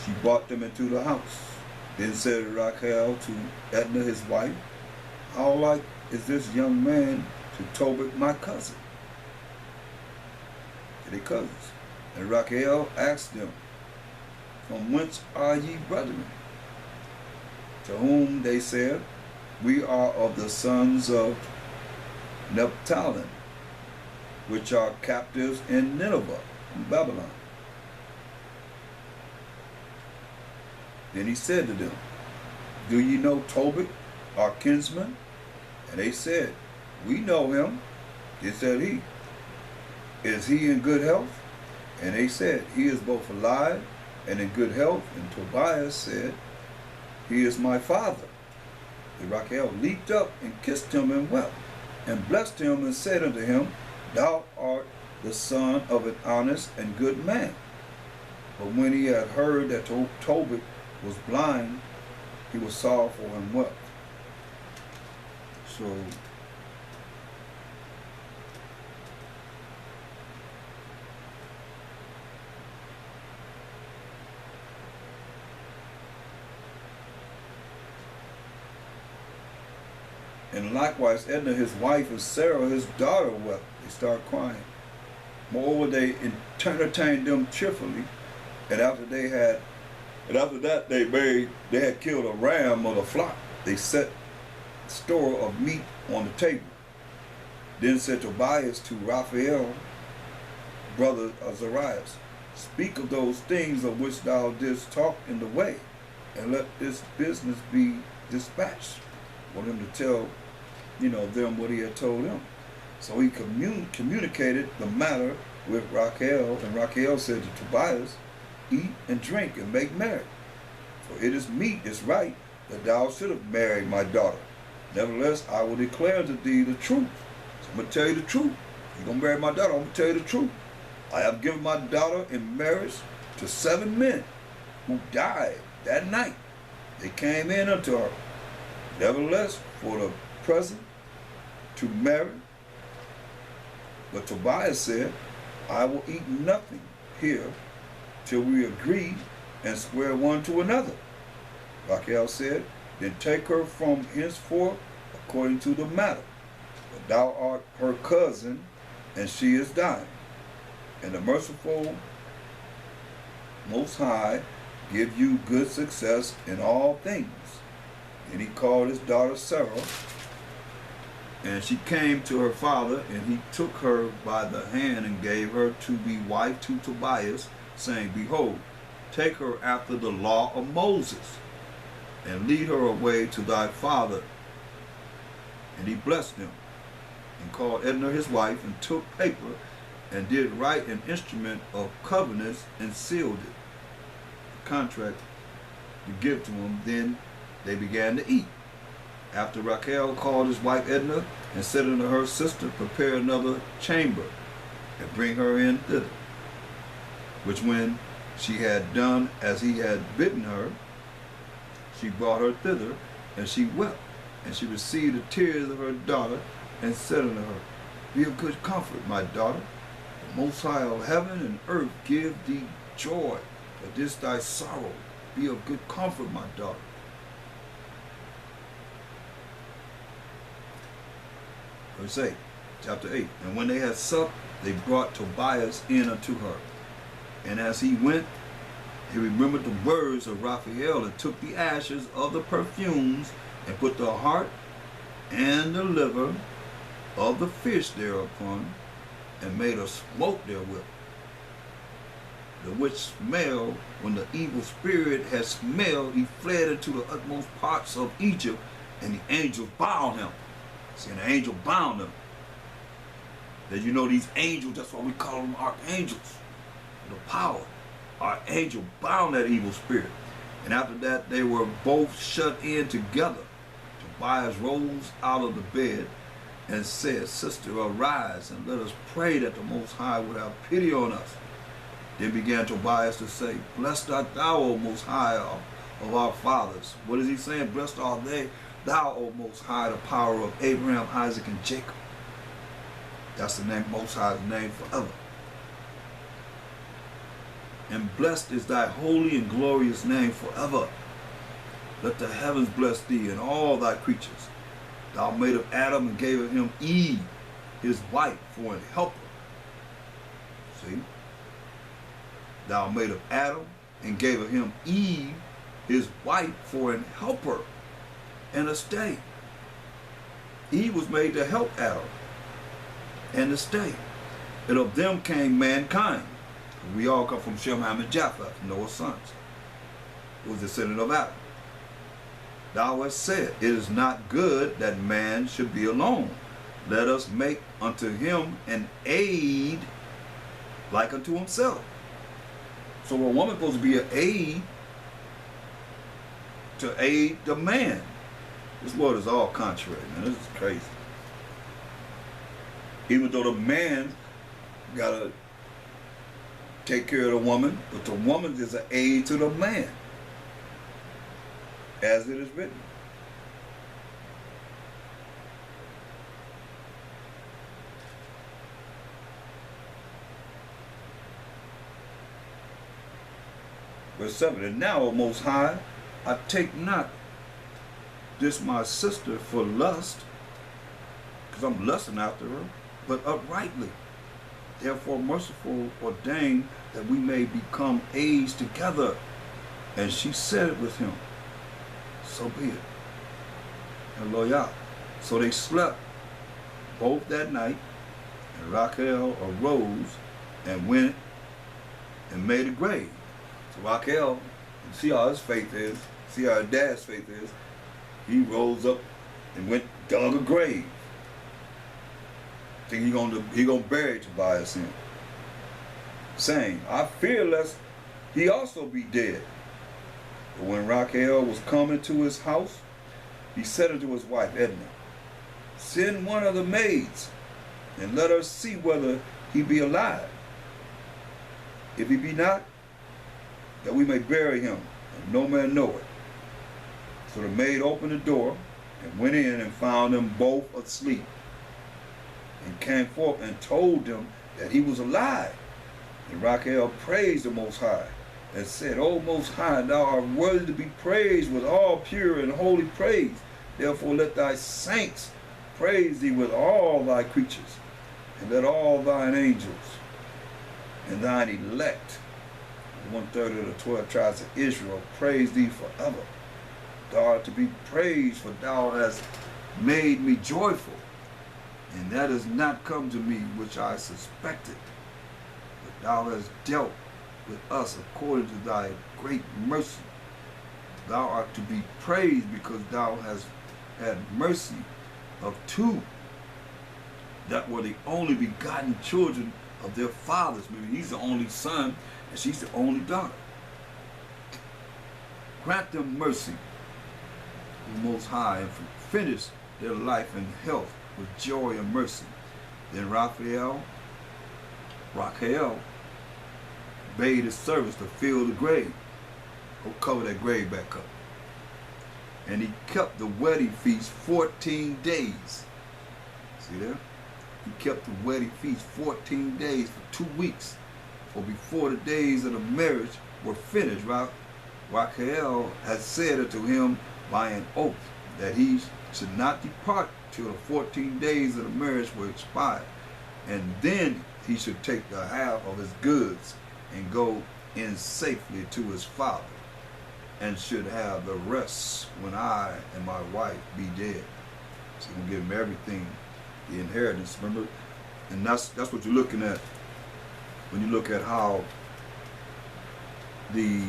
She brought them into the house. Then said Rachel to Edna his wife, how like is this young man to Tobit my cousin? They cousins. And Rachel asked them, from whence are ye brethren? To whom they said, we are of the sons of Naphtali, which are captives in Nineveh, in Babylon. Then he said to them, do ye know Tobit, our kinsman? And they said, we know him. Then said he, is he in good health? And they said, he is both alive and in good health. And Tobias said, he is my father. And Rachel leaped up and kissed him and wept, and blessed him and said unto him, thou art the son of an honest and good man. But when he had heard that Tobit was blind, he was sorrowful and wept. So and likewise Edna his wife and Sarah his daughter wept. They started crying. Moreover, they entertained them cheerfully, and after that they had killed a ram or a flock. They set store of meat on the table. Then said Tobias to Raphael, brother of Zarias, speak of those things of which thou didst talk in the way, and let this business be dispatched. Want him to tell, them what he had told them. So he communicated the matter with Rachel, and Rachel said to Tobias, eat and drink and make merry, for it is meet, it's right, that thou should have married my daughter. Nevertheless, I will declare to thee the truth. So I'm going to tell you the truth. You're going to marry my daughter, I'm going to tell you the truth. I have given my daughter in marriage to 7 men who died that night. They came in unto her. Nevertheless, for the present, to marry. But Tobias said, I will eat nothing here till we agree and swear one to another. Rachel said, then take her from henceforth according to the matter. For thou art her cousin, and she is thine. And the merciful Most High give you good success in all things. And he called his daughter Sarah, and she came to her father, and he took her by the hand and gave her to be wife to Tobias, saying, behold, take her after the law of Moses, and lead her away to thy father. And he blessed them, and called Edna his wife, and took paper, and did write an instrument of covenants, and sealed it, the contract to give to him. Then they began to eat. After Rachel called his wife Edna, and said unto her sister, prepare another chamber, and bring her in thither. Which when she had done as he had bidden her, she brought her thither, and she wept, and she received the tears of her daughter, and said unto her, be of good comfort, my daughter. The Most High of heaven and earth give thee joy for this thy sorrow. Be of good comfort, my daughter. Verse 8, chapter 8. And when they had supped, they brought Tobias in unto her. And as he went, he remembered the words of Raphael, and took the ashes of the perfumes, and put the heart and the liver of the fish thereupon, and made a smoke therewith. The which smell, when the evil spirit had smelled, he fled into the utmost parts of Egypt, and the angels bound him. See, and the angel bound him. That these angels, that's why we call them archangels. The power. Archangel bound that evil spirit. And after that, they were both shut in together. Tobias rose out of the bed and said, sister, arise, and let us pray that the Most High would have pity on us. Then began Tobias to say, blessed art thou, O Most High of our fathers. What is he saying? Blessed are thou, O Most High, the power of Abraham, Isaac, and Jacob. That's the name, Most High's name forever. and blessed is thy holy and glorious name forever. Let the heavens bless thee and all thy creatures. Thou made of Adam and gave him Eve, his wife, for an helper. See? Thou made of Adam and gave him Eve, his wife, for an helper and a stay. Eve was made to help Adam and to stay. And of them came mankind. We all come from Shem, Ham, and Japheth, Noah's sons, who was descendant of Adam. Thou hast said, it is not good that man should be alone. Let us make unto him an aid like unto himself. So a woman is supposed to be an aid to aid the man. This world is all contrary, man. This is crazy. Even though the man gotta take care of the woman, but the woman is an aid to the man, as it is written. Verse 7, and now, O Most High, I take not this my sister for lust, because I'm lusting after her, but uprightly. Therefore merciful ordain that we may become aids together. And she said with him, so be it. Hallelujah. So they slept both that night, and Rachel arose and went and made a grave. So Rachel, you see how his faith is, see how her dad's faith is. He rose up and went dug a grave. Think he gonna bury Tobias in, saying, I fear lest he also be dead. But when Rachel was coming to his house, he said unto his wife Edna, send one of the maids, and let us see whether he be alive. If he be not, that we may bury him, and no man know it. So the maid opened the door, and went in and found them both asleep, and came forth and told them that he was alive. And Rachel praised the Most High, and said, O Most High, thou art worthy to be praised with all pure and holy praise. Therefore let thy saints praise thee with all thy creatures, and let all thine angels and thine elect, 1/3 of the 12 tribes of Israel, praise thee forever. Thou art to be praised, for thou hast made me joyful, and that has not come to me which I suspected. But thou hast dealt with us according to thy great mercy. Thou art to be praised, because thou hast had mercy of two that were the only begotten children of their fathers. Meaning he's the only son, and she's the only daughter. Grant them mercy, O Most High, and finish their life in health with joy and mercy. Then Rachel bade his servants to fill the grave. Go cover that grave back up. And he kept the wedding feast 14 days. See there? He kept the wedding feast 14 days for 2 weeks. For before the days of the marriage were finished, Rachel had said unto him by an oath that he should not depart till the 14 days of the marriage were expired, and then he should take the half of his goods and go in safely to his father, and should have the rest when I and my wife be dead. So we'll give him everything, the inheritance, remember? And that's what you're looking at when you look at how the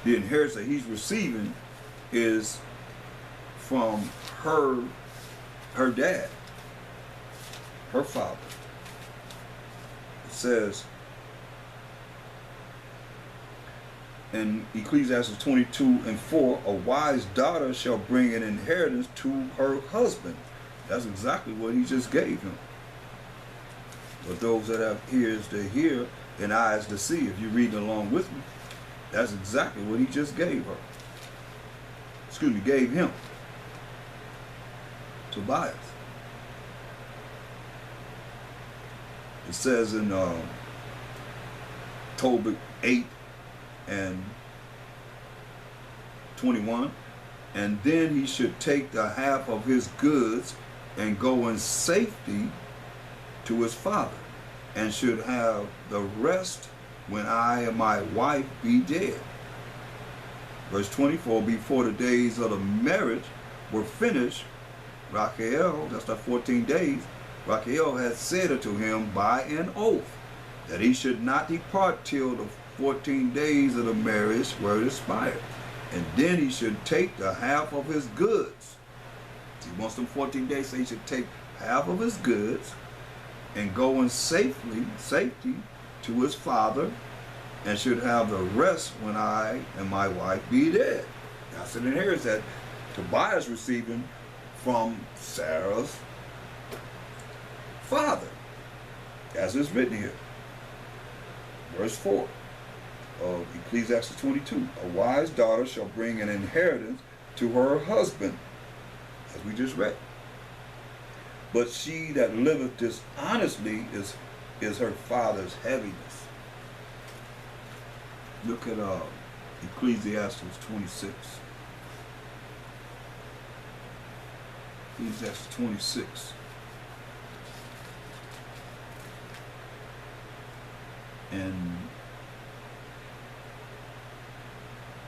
inheritance that he's receiving is from her dad, her father. It says in Ecclesiasticus 22:4, a wise daughter shall bring an inheritance to her husband. That's exactly what he just gave him. But those that have ears to hear and eyes to see, if you read along with me, that's exactly what he just gave her. Excuse me, gave him. Tobias. It says in Tobit 8 and 21. And then he should take the half of his goods and go in safety to his father, and should have the rest when I and my wife be dead. Verse 24, before the days of the marriage were finished, Rachel, that's the 14 days, Rachel had said unto him by an oath that he should not depart till the 14 days of the marriage were expired. And then he should take the half of his goods. He wants them 14 days, so he should take half of his goods and go in safety to his father, and should have the rest when I and my wife be dead. That's an inheritance that Tobias receiving from Sarah's father, as is written here. Verse 4 of Ecclesiasticus 22. A wise daughter shall bring an inheritance to her husband, as we just read. But she that liveth dishonestly is her father's heaviness. Look at Ecclesiastes 26. Ecclesiastes 26. And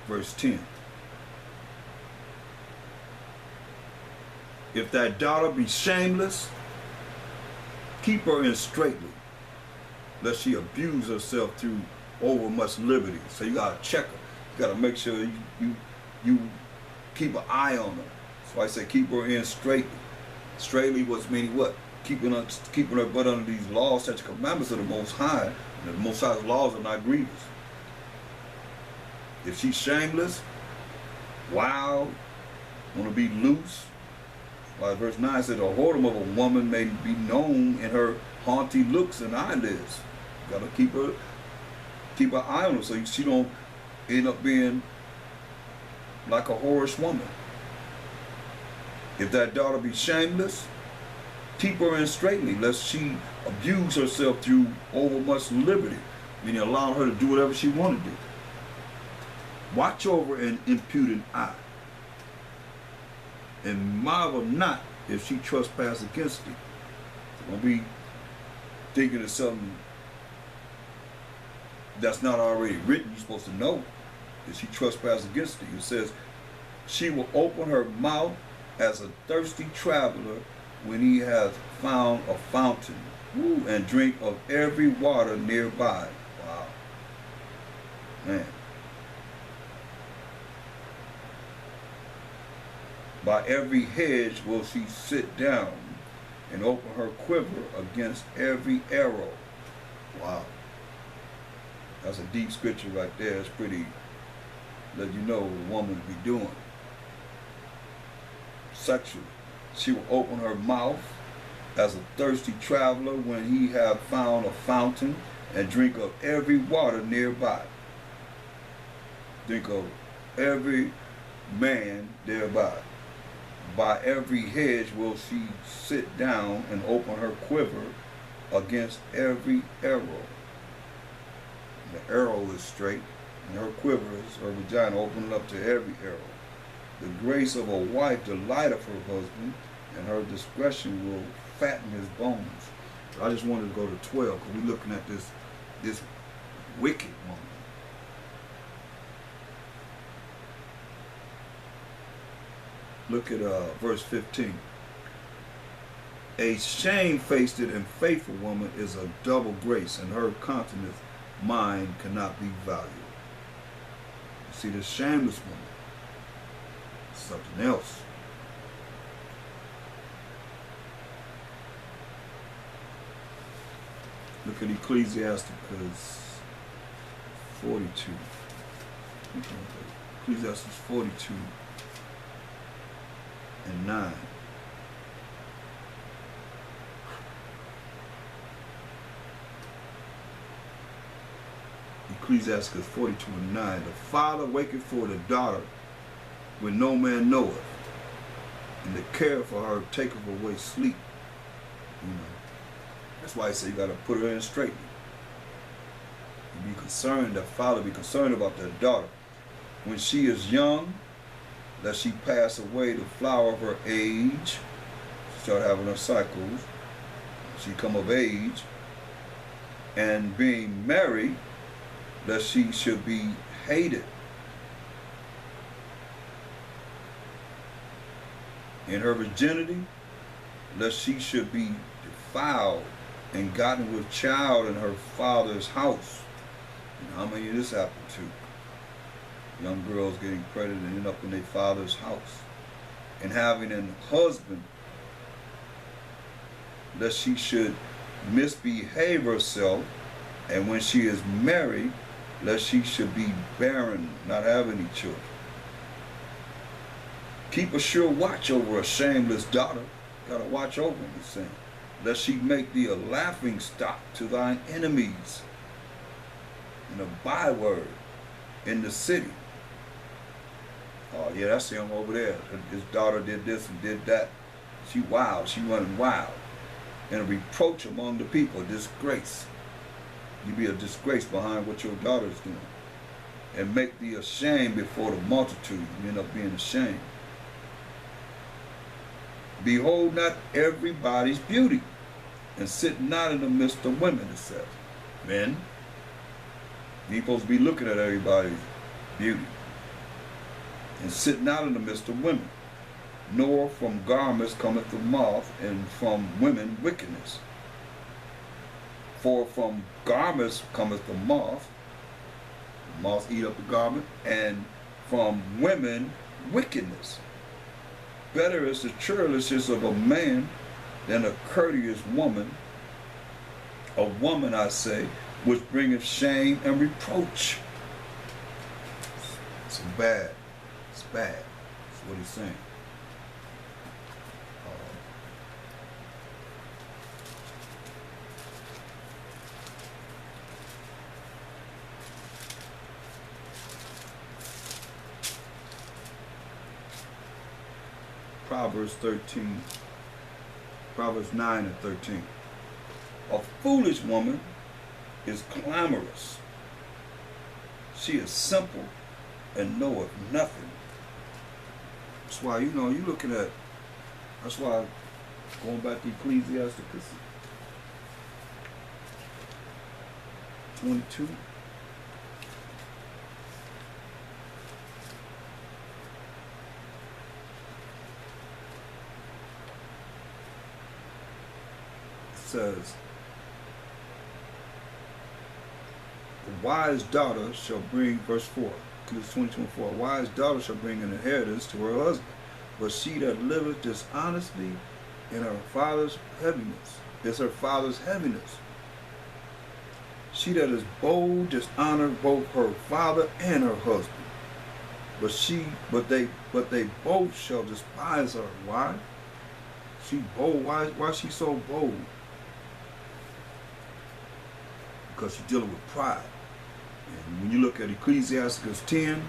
verse 10. If thy daughter be shameless, keep her in straitly, lest she abuse herself through over much liberty. So you gotta check her. You gotta make sure you keep an eye on her. That's why I say keep her in straitly. Straitly was meaning what? Keeping her butt under these laws, such commandments of the Most High. And the Most High's laws are not grievous. If she's shameless, wild, want to be loose, like verse 9 says, the whoredom of a woman may be known in her haughty looks and eyelids. You gotta keep an eye on her so she don't end up being like a whorish woman. If that daughter be shameless, keep her in straitly, lest she abuse herself through overmuch liberty, meaning allowing her to do whatever she want to do. Watch over an impudent eye, and marvel not if she trespass against thee. Don't be thinking of something that's not already written. You're supposed to know that she trespass against thee. It says, she will open her mouth as a thirsty traveler when he has found a fountain, and drink of every water nearby. Wow. Man. By every hedge will she sit down, and open her quiver against every arrow. Wow. That's a deep scripture right there. It's pretty, let you know what a woman be doing sexually. She will open her mouth as a thirsty traveler when he have found a fountain, and drink of every water nearby. Drink of every man thereby. By every hedge will she sit down, and open her quiver against every arrow. The arrow is straight, and her quiver is her vagina opening up to every arrow. The grace of a wife delighteth her husband, and her discretion will fatten his bones. So I just wanted to go to 12, because we're looking at this wicked woman. Look at verse 15. A shamefaced and faithful woman is a double grace, and her countenance mind cannot be valued. You see, this shameless woman is something else. Look at Ecclesiasticus 42. Ecclesiasticus 42 and 9. Ecclesiasticus 42 and 9. The father waketh for the daughter when no man knoweth, and the care for her taketh away sleep. You know. That's why I say you gotta put her in straight. You be concerned, the father be concerned about their daughter. When she is young, let she pass away the flower of her age, start having her cycles, she come of age, and being married, that she should be hated. In her virginity, lest she should be defiled and gotten with child in her father's house. And how many of this happened to? Young girls getting pregnant and end up in their father's house. And having a husband, lest she should misbehave herself, and when she is married, lest she should be barren, not have any children. Keep a sure watch over a shameless daughter. Gotta watch over him, he's saying. Lest she make thee a laughing stock to thine enemies, and a byword in the city. Oh yeah, that's him over there. His daughter did this and did that. She wild, she running wild. And a reproach among the people, a disgrace. You be a disgrace behind what your daughter is doing. And make thee ashamed before the multitude. You end up being ashamed. Behold not everybody's beauty, and sit not in the midst of women, it says. Men, you're supposed to be looking at everybody's beauty. And sit not in the midst of women, nor from garments cometh the moth, and from women wickedness. For from garments cometh the moth eat up the garment, and from women wickedness. Better is the churlishness of a man than a courteous woman. A woman, I say, which bringeth shame and reproach. It's bad. It's bad. That's what he's saying. Proverbs 9 and 13. A foolish woman is clamorous. She is simple and knoweth nothing. That's why, you looking at, that's why, going back to Ecclesiasticus 22. Says, the wise daughter shall bring, verse 4, Ecclesiastes 22:4, a wise daughter shall bring an inheritance to her husband, but she that liveth dishonestly in her father's heaviness is her father's heaviness. She that is bold dishonor both her father and her husband, but they both shall despise her. Why? She bold. Why is she so bold? Because she's dealing with pride. And when you look at Ecclesiasticus 10,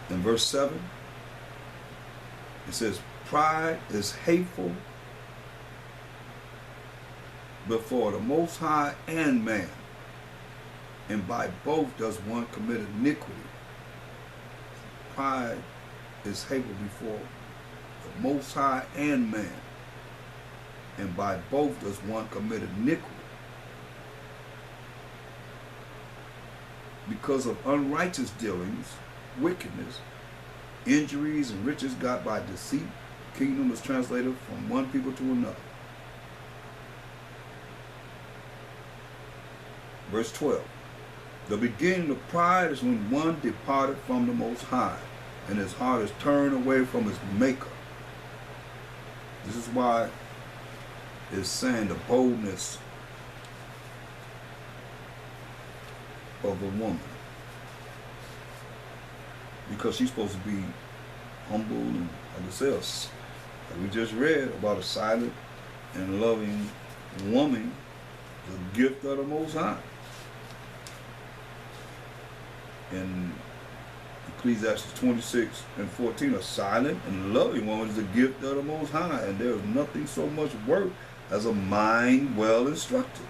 in verse 7, it says, pride is hateful before the Most High and man, and by both does one commit iniquity. Pride is hateful before the Most High and man, and by both does one commit iniquity. Because of unrighteous dealings, wickedness, injuries, and riches got by deceit, kingdom is translated from one people to another. Verse 12. The beginning of pride is when one departed from the Most High, and his heart is turned away from his Maker. This is why it's saying the boldness of a woman, because she's supposed to be humble and, like it says, like we just read about a silent and loving woman, the gift of the Most High. In Ecclesiastes 26 and 14, a silent and loving woman is the gift of the Most High, and there is nothing so much worth as a mind well instructed.